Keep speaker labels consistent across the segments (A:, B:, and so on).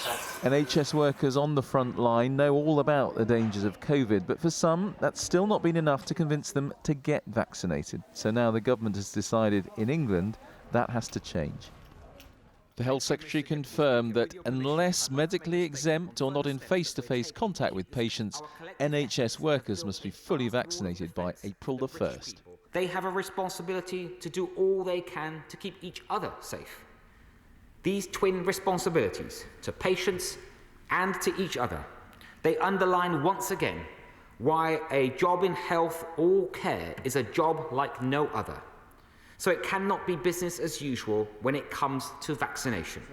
A: NHS workers on the front line know all about the dangers of Covid, but for some, that's still not been enough to convince them to get vaccinated. So now the government has decided in England that has to change. The Health Secretary confirmed that unless medically exempt or not in face-to-face contact with patients, NHS workers must be fully vaccinated by April the 1st.
B: They have a responsibility to do all they can to keep each other safe. These twin responsibilities to patients and to each other, they underline once again why a job in health or care is a job like no other. So it cannot be business as usual when it comes to vaccination.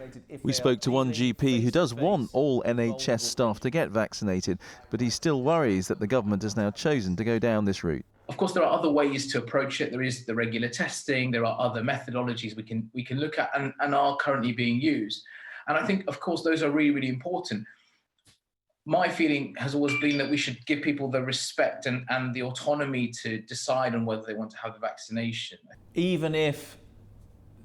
A: We spoke to one GP who does want all NHS staff to get vaccinated, but he still worries that the government has now chosen to go down this route.
C: Of course, there are other ways to approach it. There is the regular testing. There are other methodologies we can look at and are currently being used. And I think, of course, those are really, really important. My feeling has always been that we should give people the respect and the autonomy to decide on whether they want to have the vaccination.
A: Even if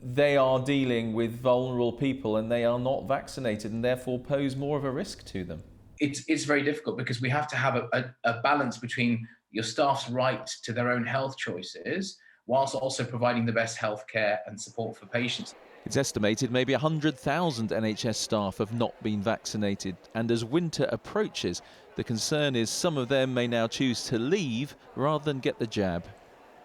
A: they are dealing with vulnerable people and they are not vaccinated and therefore pose more of a risk to them.
C: It's very difficult because we have to have a balance between your staff's right to their own health choices whilst also providing the best health care and support for patients.
A: It's estimated maybe 100,000 NHS staff have not been vaccinated, and as winter approaches, the concern is some of them may now choose to leave rather than get the jab.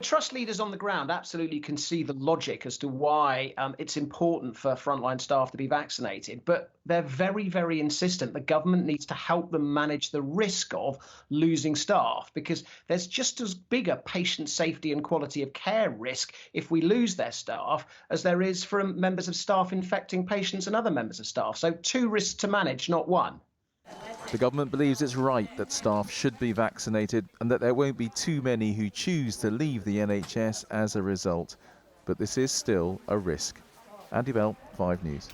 D: Trust leaders on the ground absolutely can see the logic as to why it's important for frontline staff to be vaccinated, but they're very, very insistent. The government needs to help them manage the risk of losing staff, because there's just as big a patient safety and quality of care risk if we lose their staff as there is from members of staff infecting patients and other members of staff. So 2 risks to manage, not 1.
A: The government believes it's right that staff should be vaccinated and that there won't be too many who choose to leave the NHS as a result. But this is still a risk. Andy Bell, 5 News.